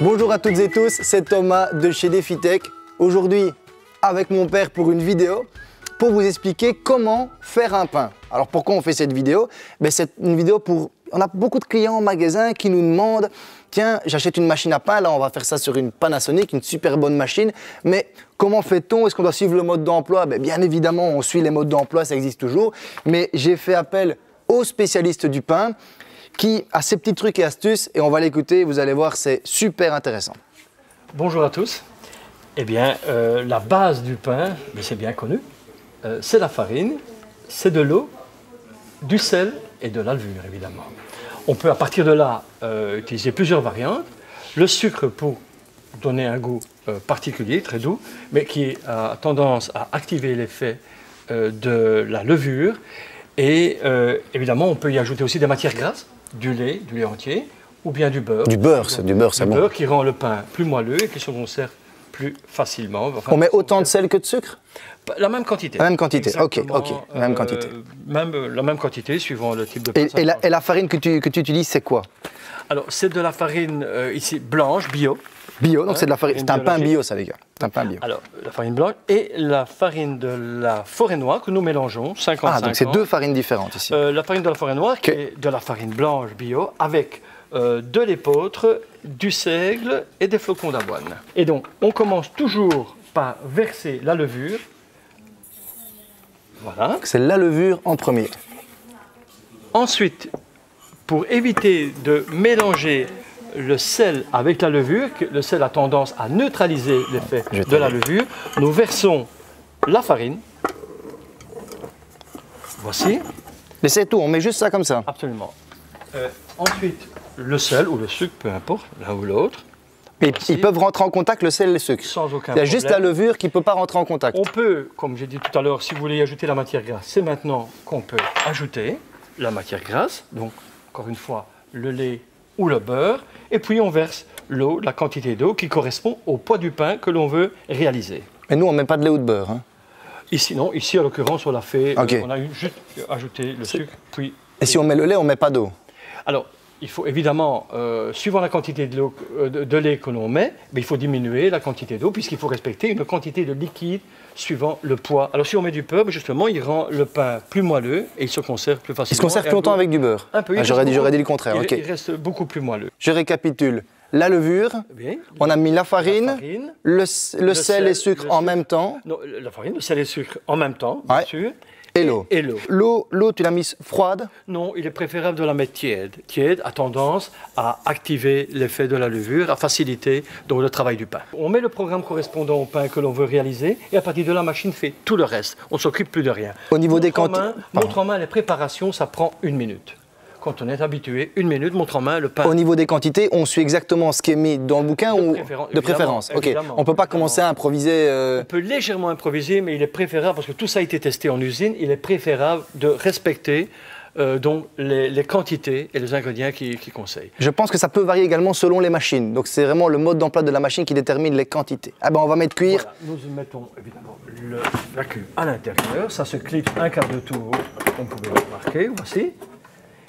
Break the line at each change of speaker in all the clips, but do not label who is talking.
Bonjour à toutes et tous, c'est Thomas de chez DefiTech. Aujourd'hui, avec mon père pour une vidéo, pour vous expliquer comment faire un pain. Alors pourquoi on fait cette vidéo? C'est une vidéo pour... On a beaucoup de clients en magasin qui nous demandent « Tiens, j'achète une machine à pain, là on va faire ça sur une Panasonic, une super bonne machine, mais comment fait-on? Est-ce qu'on doit suivre le mode d'emploi ?» Bien évidemment, on suit les modes d'emploi, ça existe toujours, mais j'ai fait appel aux spécialistes du pain qui a ces petits trucs et astuces et on va l'écouter, vous allez voir, c'est super intéressant.
Bonjour à tous. Eh bien, la base du pain, c'est bien connu, c'est la farine, c'est de l'eau, du sel et de la levure, évidemment. On peut à partir de là utiliser plusieurs variantes. Le sucre pour donner un goût particulier, très doux, mais qui a tendance à activer l'effet de la levure. Et évidemment, on peut y ajouter aussi des matières grasses, du lait entier, ou bien du beurre.
Du beurre, c'est bon. Du beurre
qui rend le pain plus moelleux et qui se conserve plus facilement. Enfin,
on met autant de sel que de sucre?
La même quantité.
La même quantité, ok, la même quantité.
La même quantité suivant le type de pain.
Et la farine que tu utilises, c'est quoi?
Alors, c'est de la farine ici blanche, bio.
Bio, donc c'est de la farine. C'est un pain bio, ça, les gars. C'est un pain bio.
Alors, la farine blanche et la farine de la forêt noire que nous mélangeons, 55
Ah, donc c'est deux farines différentes ici.
La farine de la forêt noire qui est de la farine blanche bio avec de l'épeautre, du seigle et des flocons d'avoine. Et donc, on commence toujours par verser la levure. Voilà.
C'est la levure en premier.
Ensuite, pour éviter de mélanger le sel avec la levure, le sel a tendance à neutraliser l'effet de la levure, nous versons la farine. Voici.
Mais c'est tout, on met juste ça comme ça.
Absolument. Ensuite, le sel ou le sucre, peu importe, l'un ou l'autre.
Et ils peuvent rentrer en contact, le sel et le sucre.
Sans aucun problème.
Il y a juste la levure qui ne peut pas rentrer en contact.
On peut, comme j'ai dit tout à l'heure, si vous voulez y ajouter la matière grasse, c'est maintenant qu'on peut ajouter la matière grasse. Donc, encore une fois, le lait ou le beurre. Et puis, on verse l'eau, la quantité d'eau qui correspond au poids du pain que l'on veut réaliser.
Et nous, on ne met pas de lait ou de beurre. Hein.
Ici, non. Ici, à l'occurrence, on l'a fait.
Okay.
On a juste ajouté le sucre. Puis,
et si on met le lait, on ne met pas d'eau?
Alors, il faut évidemment, suivant la quantité de lait que l'on met, il faut diminuer la quantité d'eau puisqu'il faut respecter une quantité de liquide suivant le poids. Alors si on met du beurre, justement, il rend le pain plus moelleux et il se conserve plus facilement.
Il se conserve plus longtemps avec du beurre?
Un peu.
J'aurais dit le contraire.
Il reste beaucoup plus moelleux.
Je récapitule. La levure, on a mis la farine, le sel et sucre en même temps.
Non, la farine, le sel et sucre en même temps, bien sûr.
Et l'eau. L'eau, tu l'as mise froide?
Non, il est préférable de la mettre tiède. Tiède a tendance à activer l'effet de la levure, à faciliter donc le travail du pain. On met le programme correspondant au pain que l'on veut réaliser et à partir de là, la machine fait tout le reste. On ne s'occupe plus de rien.
Au niveau des quantités.
Montre en main, les préparations, ça prend 1 minute. Quand on est habitué, 1 minute, montre en main, le pain.
Au niveau des quantités, on suit exactement ce qui est mis dans le bouquin de préférence. Ok. On ne peut pas commencer à improviser.
On peut légèrement improviser, mais il est préférable, parce que tout ça a été testé en usine, il est préférable de respecter donc les quantités et les ingrédients qui conseillent.
Je pense que ça peut varier également selon les machines. Donc c'est vraiment le mode d'emploi de la machine qui détermine les quantités. Ah ben on va mettre cuire.
Voilà. Nous mettons évidemment la cuve à l'intérieur. Ça se clique un quart de tour, on pouvait le marquer, voici.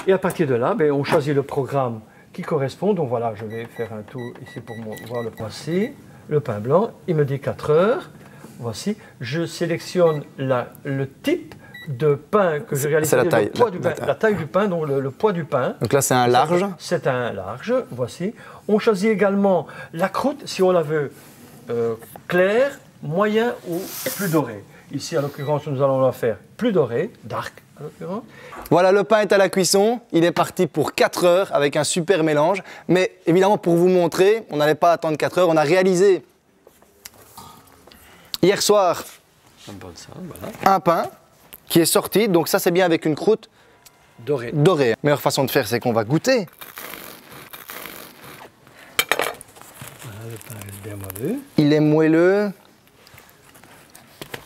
Et à partir de là, on choisit le programme qui correspond. Donc voilà, je vais faire un tour ici pour voir le voici. Le pain blanc, il me dit 4 heures. Voici, je sélectionne le type de pain que je réalise.
C'est la taille.
La taille du pain, donc le poids du pain.
Donc là, c'est un large.
C'est un large, voici. On choisit également la croûte, si on la veut claire, moyen ou plus dorée. Ici, à l'occurrence, nous allons la faire plus dorée, dark.
Voilà, le pain est à la cuisson, il est parti pour 4 heures avec un super mélange. Mais évidemment, pour vous montrer, on n'allait pas attendre 4 heures, on a réalisé hier soir un pain qui est sorti. Donc ça, c'est bien avec une croûte dorée. La meilleure façon de faire, c'est qu'on va goûter.
Voilà, le pain est bien moelleux.
Il est moelleux.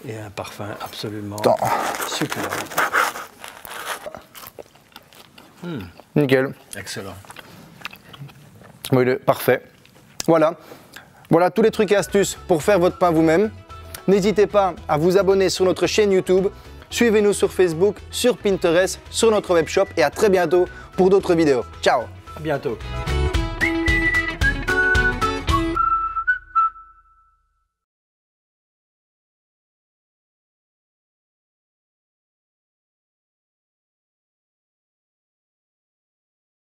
Et un parfum absolument super.
Nickel.
Excellent.
Moelleux, parfait. Voilà. Voilà tous les trucs et astuces pour faire votre pain vous-même. N'hésitez pas à vous abonner sur notre chaîne YouTube. Suivez-nous sur Facebook, sur Pinterest, sur notre webshop et à très bientôt pour d'autres vidéos. Ciao!
À bientôt.